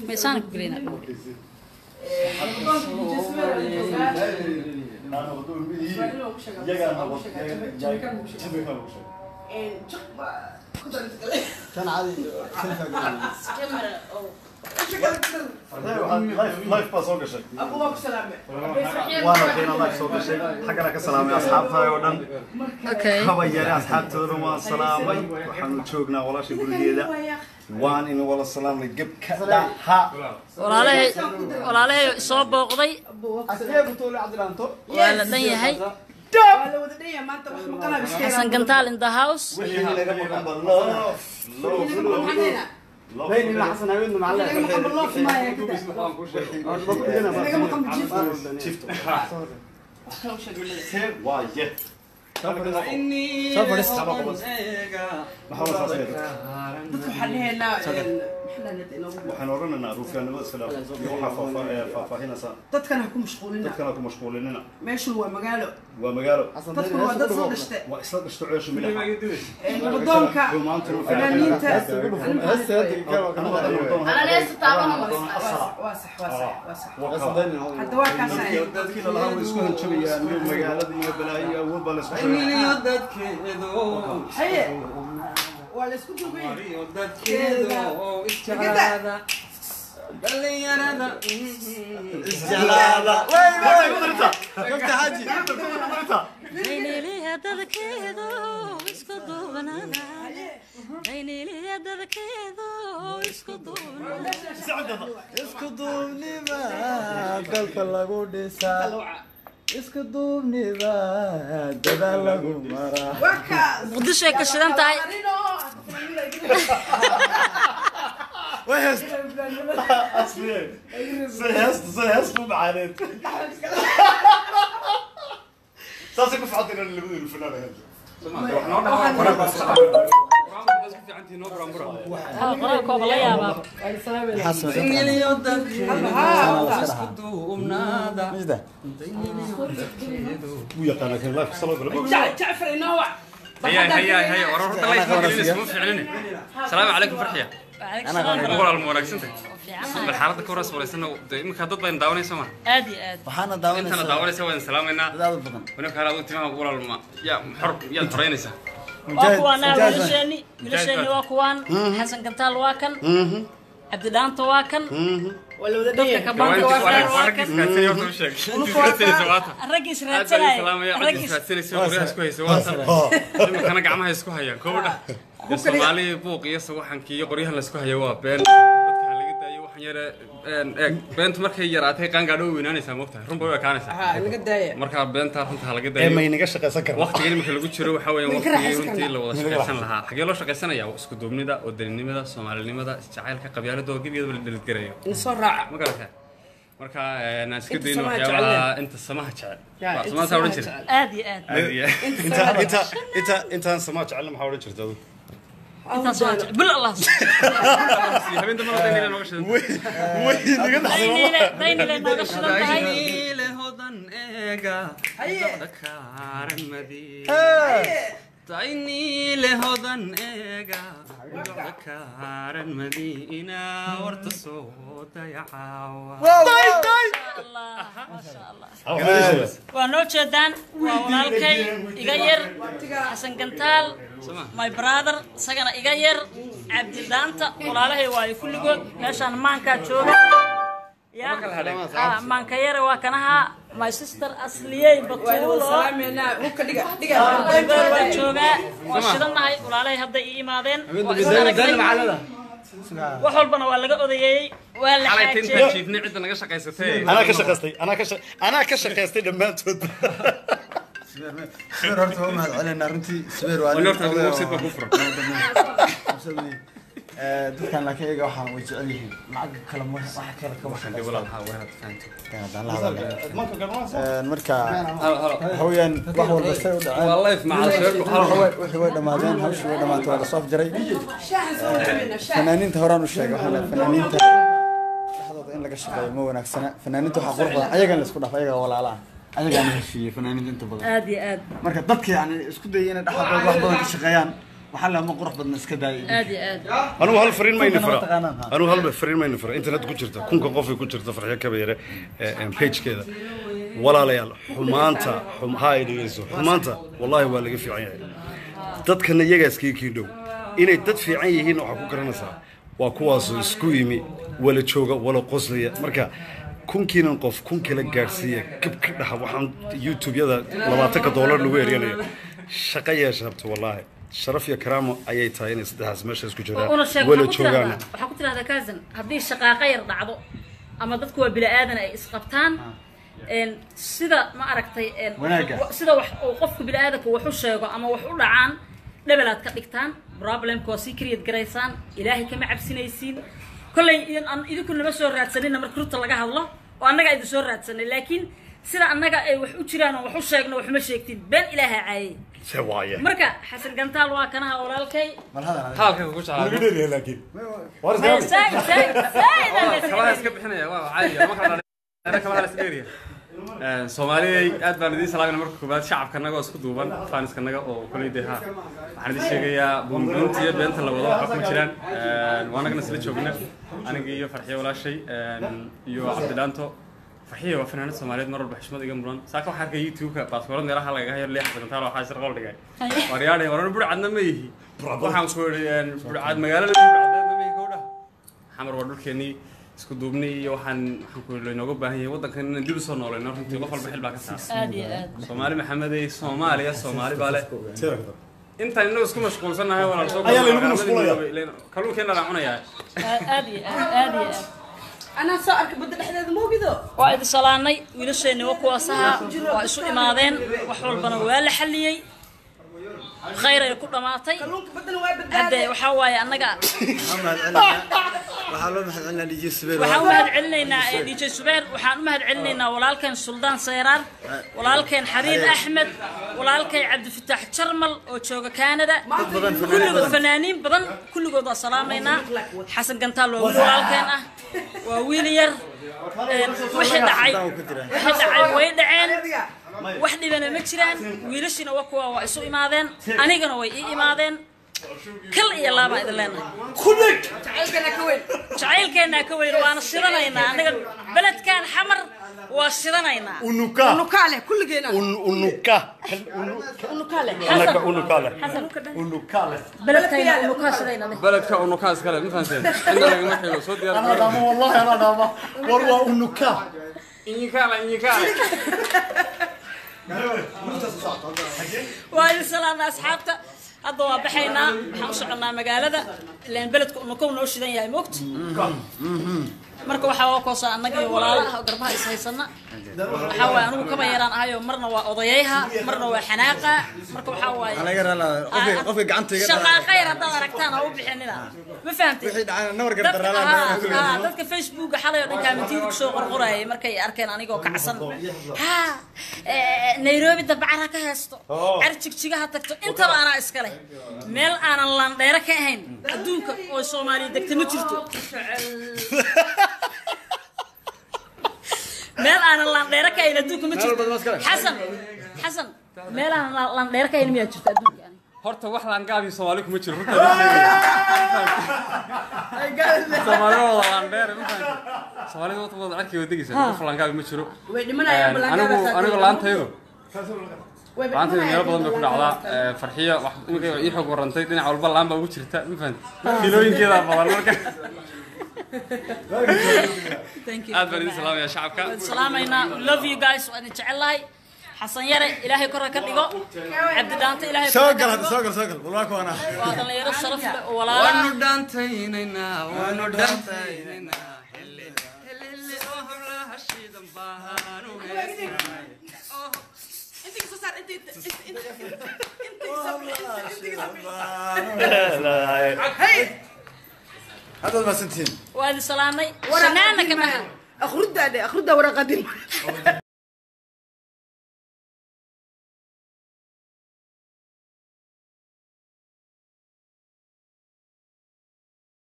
ميسانك قرينا كان عادي لايف باس اوكي شيء ابوك سلامه وانا كنا لايف سوق شيء حقنا كسلامي اصحابها ودن اوكي هبا يا اصحابتنا ما سلامي waxaan joognaa walaashay gurigeeda waan in wala salaam gab ka dhaha walaalahay soo booqday askeebu toole cabdilaanto waa la dhan yahay حسن قنطال in the house بين اللي حسن عيوننا معلق waxaan oranaynaa ruufyaanimada iska dhaaf iyo waxa faahfaahinaysa dadkana ku mashquulina dadkana ku mashquulinina meeshu waa magaalo dadku waa dad soo dhashtay waa isla dhashto ceeshu milaha nabadoonka fanaaniinta أنا ليش تعبان واصح hadda waa kaasay dadkii la lahaa way isku hanjabayaan meel magaalada iyo balaayo awood baa la isku haye waa la isku duubay استجلابة كنت حاجي بيني لي هذا كذا اسكتوا بنانا بيني لي هذا كذا اسكتوا اسكتوني ما قلت لغو ديسا اسكتوني ما ددا لغو مرا مقدش هيك شلون تاي وهست اصلي سهست وبعانيت ساسي كيف عطينا اللي بدنا الفنان هذا قرأ كوب الله يا بابا ويا كان كان لايف صلاة جعفر ينوع هيا ورا الله يخليك اسمه فعلني السلام عليكم فرحيه انا اقول المراكسنت بالحارة كورس ولا سنة يمكن هذا بين داوني سما آدي وحنا داوني أنت داوني سوى سلامنا ونك هذا وقت ما أقول الماء يا حرب يا ترينيسا واكوان ولشاني واكوان حسن قنطال واكن عبد الدانتو واكن ولا ودنيا كمان واكن الرجس راتسلاي الرجس راتسلاي سوى كويس سواتا لما كان جمعها يسكوها يا كودا الصومالي بوق يسوى حنكي قريها لسكوها يا بين beent markay yaraatay qaan gaadho weynaanaysa moogtahay runba way kaanaysaa laga daaya marka beenta runta laga daayo ma inaga shaqeysan karnaa waqtiga marka lagu jiro waxa weeyaan waqtiga runtii la wada shaqeysan lahaa xagee loo shaqeysanaya isku duubnida oo dalinimada Soomaalinimada jacaylka qabyaalada oo gebigeeda la dhalid gareeyo in soo raaca ma garata marka aan iska dayno waxyaalaha inta samaha jecel samaha saaran jira آدي انت سماع جعل ما حاول جرتو انت صوت بل الله habeen dambe dayni la noqoshay ديني لنا نقشنا dayni le hodan eega dakaran madi dayni le hodan eega dakaran madina warta soo dayacawa ما شاء الله وانو جدان وولالكي iga yar حسن قنطال my brother sagana iga yar Cabdi Daanta walaalahay waa kulligood meeshan maanka jooga ya maanka yar waa kanaha my sister asliyay waa salaamena hubka dhiga waa jooga waa shidanahay walaalahay hadda ii imaadeen wax walbana waa laga odayeeyay waa la xaajay jiifni cid naga shaqeysatay انا كشقيستي dhamaantood سبير هرت هو مهد علينا رنتي سبير ولا هرت هو سيد كفر dadkan la kaga waxaan way jecel yihiin lacag kala ma wax kala ka waxaan dib walaal haa waxa fahanto daan la hadalay marka hooyan wax walba say u dhacay wallahi ma casir wixii way dhamaadeen hawshii way dhamaatay wala soo jiray fanaaniinta horaan u sheegay waxaan fanaaniinta dhaxdooda in laga shaqeeyo ma wanaagsana fanaaniinta waxa qurux badan ayaga la isku dhaaf ayaga walaalaha ayaga aan heshiiyay fanaaniinta inta badan aad iyo aad marka dadka yani isku dayay inay dhaxdooda wax badan ka shaqeeyaan waxaa la ma qurux badna iska daayay aad iyo aad anu hal fariin ma inifra anu hal fariin ma inifra internet ku jirta kunka qof ku jirta farxiyo kabeere page-keeda walaalayaal xumaanta xumaanta wallahi waa laga fiican yahay dadkana iyaga iskiin dhow inay dad fiican yihiin waxa ku garanaysaa waa kuwaas isku yimi wala jooga wala qoslaya marka kunkiinan qof kun kala gaarsiiya gabka dhaxa waxaan YouTube-yada $20 lagu eriyanayo shaqo yeeshabto wallahi sharaf iyo karaamo ayay tahay inay saddexaas meesha isku jiraan wala joogaan waxa ku tiraahdaa kaasan hadii shaqaaqa yar dhacdo ama dadku waa bila aadan ay isqabtaan sida ma aragtay sida wax oo qofku bila aadanku wax u sheego ama wax u dhacaan dhabalaad ka dhigtaan problemku waa si create garaysaan ilaahay kama cabsinaysiin kollay idinku nama soo raadsanina marka runta laga hadlo oo annaga idin soo raadsanay laakiin sida annaga ay wax u jiraan oo wax u sheegno wax ma sheegtin been ilaaha caayay سوايا marka xasan gantaal waa kanaha walaalkay halka ku jeclaa laga dheereeyay laakiin warska kala iska bixinaya waa caadi ma kala iska dheereeyay Soomaaliyeed aad baan idin salaamay marka koobaad shacabkanaga oo isku duuban faaniskanaga oo kuleeyahay waxaan idin sheegayaa buntiya beenta la wado waxa ku jiraan waanagna isla joogna aniga iyo farxiyo walaashay iyo Cabdilaanto farxiyo waa fanaanad Soomaaliyeed mar walba xushmad iga muran saaka waxa arkay YouTube-ka baaskoorad meelaha laga hayo leex gantaal waxa shir qol dhigay wariyaan waran burcadna ma yihi waxaan ku weeriyaan burcad magaalada burcadna ma yihi gowdha xamar waa dhulkeenii isku duubni iyo waxaan ku leenooga baahan yahay wadankan in dib u soo nooleeyno runtii qof walba xil baa ka saar aad iyo aad Soomaali maxamed ay Soomaali baale inta inuu isku mashquulsanahay walaal soo ayaa lagu mashquulaya kalluunkeena la cunayaa aad iyo aad أنا صارك بدي أحد موجودة. وايد صلاني ويلشيني وكواسها وإسوا إمادين وحول بنا ولا حليي خير يكون ماتي هذا وحواي أنا قا وحاول ما حد دي جي سبير وحاول ما علينا دي جي سبير وحاول ما علينا ولا كان سلطان سيران ولا كان حرير أحمد ولا كان عبد الفتاح شرمل وشوقة كندا كل فنانين بدن كل جودة سلامينا حسن قنطال ولا كان وويلير واحد عاي ويدعين واحد بنا مجران ويلشنا وكوا وإسوا إمادين أنا جنا ويا إمادين كل يلا ما إذا لنا كلك شعيل كنا كوين وأنا شرنا هنا أنا بلد كان حمر وشرنا هنا ونكالة كل جينا ونكالة بلد كان ونكاس هنا بلد كان ونكاس كله ما فهمتين عندنا ما حلو صوت يا أنا دام والله أنا دام والله ونكالة إني كلا وهاي السلام أصحابته هذا بحينا حنصعنا مقالة لأن بلدكم نكون نوشدين يا موقت marka waxa uu ko soo anagii walaalaha garbaha ishaysana waxa waa anigu kaba yaraan ahayo marna waa odayayha marna waa xanaaqa marka waxa waa anaga rala qofka gacantayga shaqa khayr hada aragtaan oo bixinina ma fahamtay wixii dhacay nawr gardarala dadka Facebook xalay oo dhanka mitiid ku soo qorqoray markay arkeen anigoo kacsan ha Nairobi dabcara ka heesto arjigjigaha tagto inta ana iska leh meel aanan laan dheer ka ahayn adduunka oo Soomaaliya degta ma jirto meel aan laan dheer ka ahayn adduunka ma jirto xasan meel aan laan dheer ka ahayn ma jirto adduunka horta wax laan gaabi Soomaali kuma jiro runta Soomaali wada laan dheer ma fahanti Soomaali wada arkay wadagisa wax laan gaabi ma jiro anigu laantaydo laantaydo meel badan bay ku dhacdaa farxiyo wax imika ii xog warantay dhinac walba laan baa ugu jirta ma fahanti kilooyinkeeda badan marka thank you aad baan idin salaamaya shacabka salaamayna love you guys waan jecelahay حسن يرى إلهي كره كديقو عبد دانت إلهي سوقل والله أنا وهذا اللي يرى الشرف ولا ونودانتيننا اللي أهلا هالشيء ذنبانو أنت صار أنت هذا ما سنتين وهذا سلامي ورنانا كمان أخرد ورا قديم